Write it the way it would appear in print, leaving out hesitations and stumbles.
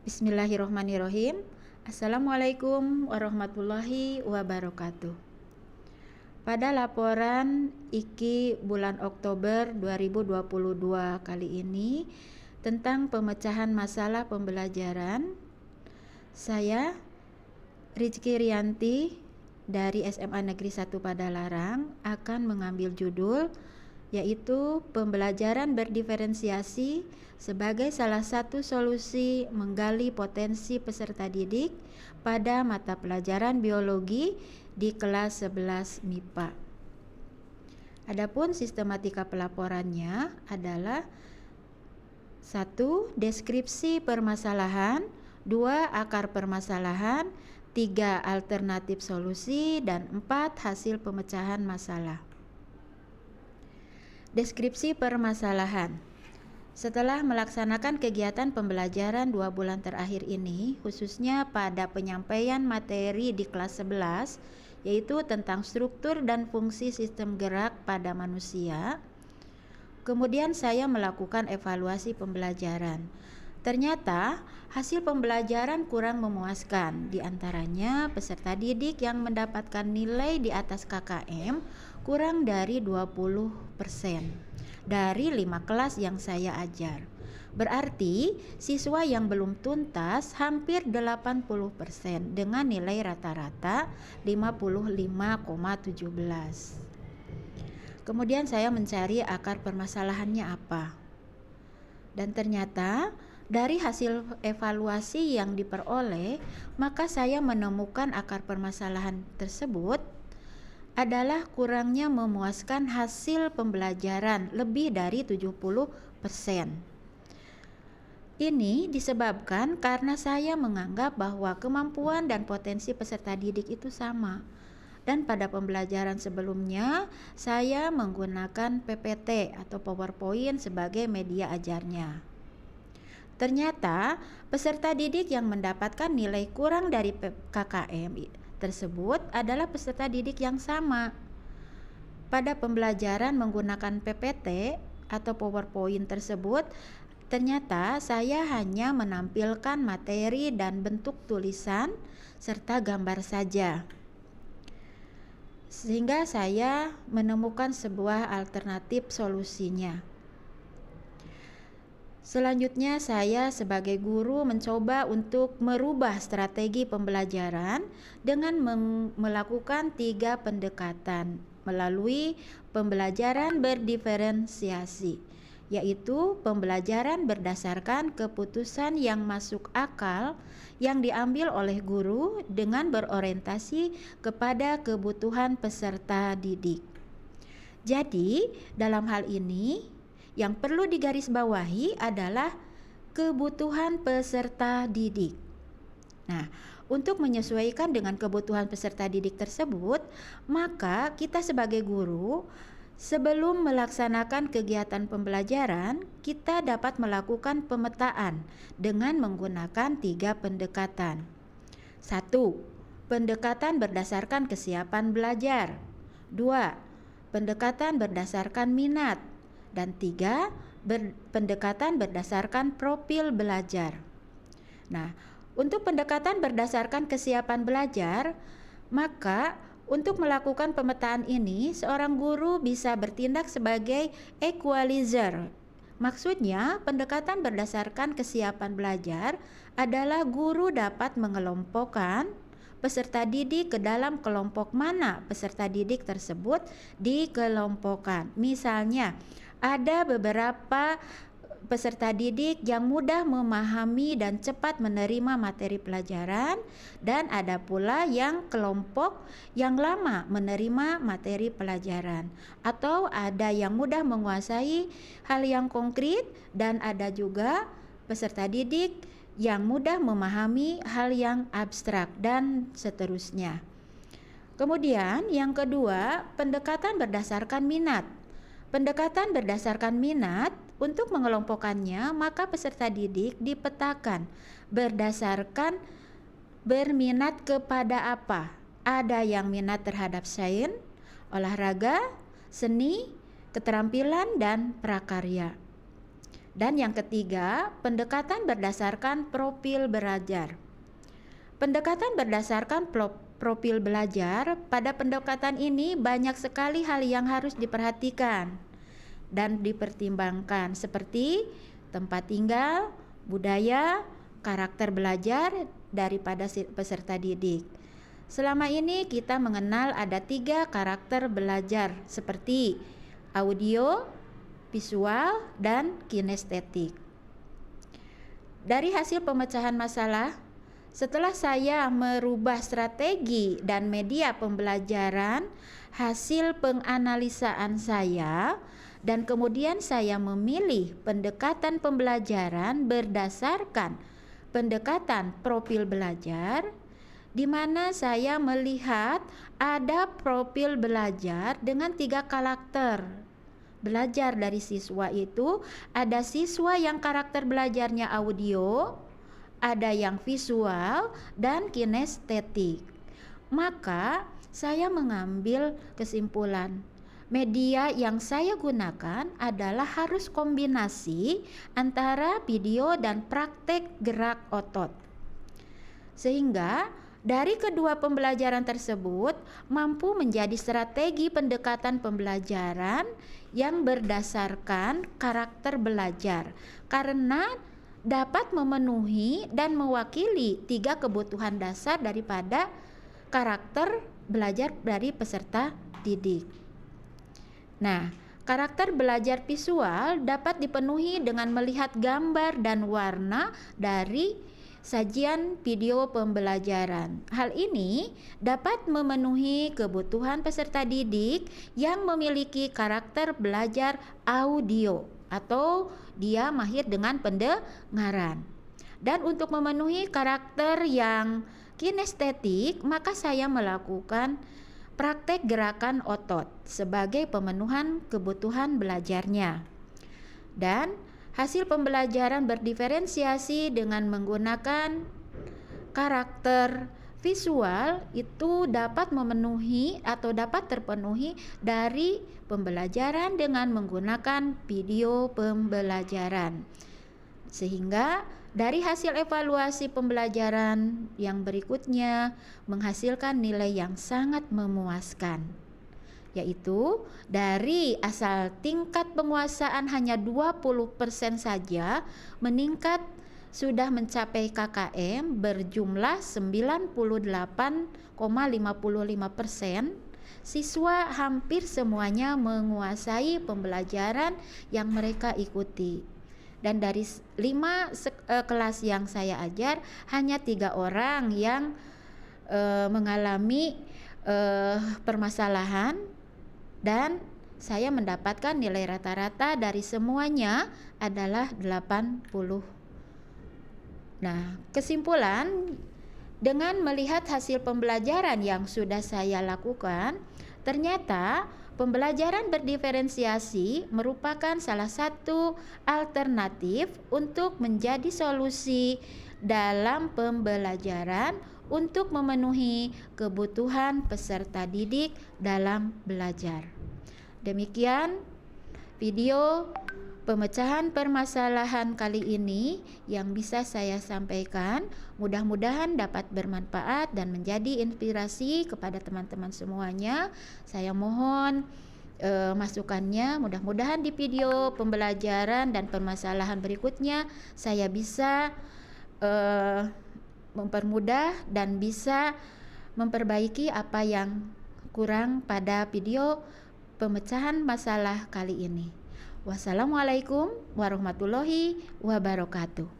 Bismillahirrohmanirrohim. Assalamualaikum warahmatullahi wabarakatuh. Pada laporan IKI bulan Oktober 2022 kali ini tentang pemecahan masalah pembelajaran, saya Rizky Rianti dari SMA Negeri 1 Padalarang akan mengambil judul yaitu pembelajaran berdiferensiasi sebagai salah satu solusi menggali potensi peserta didik pada mata pelajaran biologi di kelas 11 MIPA. Adapun sistematika pelaporannya adalah 1. Deskripsi permasalahan, 2. Akar permasalahan, 3. Alternatif solusi, dan 4. Hasil pemecahan masalah. Deskripsi permasalahan. Setelah melaksanakan kegiatan pembelajaran 2 bulan terakhir ini, khususnya pada penyampaian materi di kelas 11, yaitu tentang struktur dan fungsi sistem gerak pada manusia, kemudian saya melakukan evaluasi pembelajaran. Ternyata hasil pembelajaran kurang memuaskan, di antaranya peserta didik yang mendapatkan nilai di atas KKM kurang dari 20% dari 5 kelas yang saya ajar. Berarti siswa yang belum tuntas hampir 80% dengan nilai rata-rata 55,17. Kemudian saya mencari akar permasalahannya apa. Dan ternyata dari hasil evaluasi yang diperoleh, maka saya menemukan akar permasalahan tersebut adalah kurangnya memuaskan hasil pembelajaran lebih dari 70%. Ini disebabkan karena saya menganggap bahwa kemampuan dan potensi peserta didik itu sama. Dan pada pembelajaran sebelumnya, saya menggunakan PPT atau PowerPoint sebagai media ajarnya. Ternyata peserta didik yang mendapatkan nilai kurang dari KKM tersebut adalah peserta didik yang sama. Pada pembelajaran menggunakan PPT atau PowerPoint tersebut, ternyata saya hanya menampilkan materi dan bentuk tulisan serta gambar saja. Sehingga saya menemukan sebuah alternatif solusinya. Selanjutnya saya sebagai guru mencoba untuk merubah strategi pembelajaran dengan melakukan 3 pendekatan melalui pembelajaran berdiferensiasi, yaitu pembelajaran berdasarkan keputusan yang masuk akal yang diambil oleh guru dengan berorientasi kepada kebutuhan peserta didik. Jadi, dalam hal ini yang perlu digarisbawahi adalah kebutuhan peserta didik. Nah, untuk menyesuaikan dengan kebutuhan peserta didik tersebut, maka kita sebagai guru sebelum melaksanakan kegiatan pembelajaran, kita dapat melakukan pemetaan dengan menggunakan 3 pendekatan. 1. Pendekatan berdasarkan kesiapan belajar. 2. Pendekatan berdasarkan minat. Dan 3. Pendekatan berdasarkan profil belajar. Nah, untuk pendekatan berdasarkan kesiapan belajar, maka untuk melakukan pemetaan ini, seorang guru bisa bertindak sebagai equalizer. Maksudnya, pendekatan berdasarkan kesiapan belajar adalah guru dapat mengelompokkan peserta didik ke dalam kelompok mana peserta didik tersebut dikelompokkan. Misalnya, ada beberapa peserta didik yang mudah memahami dan cepat menerima materi pelajaran, dan ada pula yang kelompok yang lama menerima materi pelajaran, atau ada yang mudah menguasai hal yang konkret, dan ada juga peserta didik yang mudah memahami hal yang abstrak, dan seterusnya. Kemudian yang kedua, pendekatan berdasarkan minat. Pendekatan berdasarkan minat, untuk mengelompokkannya, maka peserta didik dipetakan berdasarkan berminat kepada apa. Ada yang minat terhadap sains, olahraga, seni, keterampilan, dan prakarya. Dan yang ketiga, pendekatan berdasarkan profil belajar. Pendekatan berdasarkan profil belajar, pada pendekatan ini banyak sekali hal yang harus diperhatikan dan dipertimbangkan seperti tempat tinggal, budaya, karakter belajar daripada peserta didik. Selama ini kita mengenal ada 3 karakter belajar seperti audio, visual, dan kinestetik. Dari hasil pemecahan masalah, setelah saya merubah strategi dan media pembelajaran, hasil penganalisaan saya, dan kemudian saya memilih pendekatan pembelajaran berdasarkan pendekatan profil belajar, di mana saya melihat ada profil belajar dengan 3 karakter belajar dari siswa itu. Ada siswa yang karakter belajarnya audio, ada yang visual, dan kinestetik. Maka saya mengambil kesimpulan, media yang saya gunakan adalah harus kombinasi antara video dan praktek gerak otot. Sehingga dari kedua pembelajaran tersebut mampu menjadi strategi pendekatan pembelajaran yang berdasarkan karakter belajar, karena dapat memenuhi dan mewakili 3 kebutuhan dasar daripada karakter belajar dari peserta didik. Nah, karakter belajar visual dapat dipenuhi dengan melihat gambar dan warna dari sajian video pembelajaran. Hal ini dapat memenuhi kebutuhan peserta didik yang memiliki karakter belajar audio atau dia mahir dengan pendengaran. Dan untuk memenuhi karakter yang kinestetik, maka saya melakukan praktek gerakan otot sebagai pemenuhan kebutuhan belajarnya. Dan hasil pembelajaran berdiferensiasi dengan menggunakan karakter visual itu dapat memenuhi atau dapat terpenuhi dari pembelajaran dengan menggunakan video pembelajaran. Sehingga dari hasil evaluasi pembelajaran yang berikutnya menghasilkan nilai yang sangat memuaskan, yaitu dari asal tingkat penguasaan hanya 20% saja meningkat sudah mencapai KKM berjumlah 98,55%. Siswa hampir semuanya menguasai pembelajaran yang mereka ikuti. Dan dari 5 kelas yang saya ajar, hanya 3 orang yang mengalami permasalahan, dan saya mendapatkan nilai rata-rata dari semuanya adalah 80. Nah, kesimpulan, dengan melihat hasil pembelajaran yang sudah saya lakukan, ternyata pembelajaran berdiferensiasi merupakan salah satu alternatif untuk menjadi solusi dalam pembelajaran untuk memenuhi kebutuhan peserta didik dalam belajar. Demikian video pemecahan permasalahan kali ini yang bisa saya sampaikan. Mudah-mudahan dapat bermanfaat dan menjadi inspirasi kepada teman-teman semuanya. Saya mohon masukannya. Mudah-mudahan di video pembelajaran dan permasalahan berikutnya saya bisa mempermudah dan bisa memperbaiki apa yang kurang pada video pemecahan masalah kali ini. Wassalamualaikum warahmatullahi wabarakatuh.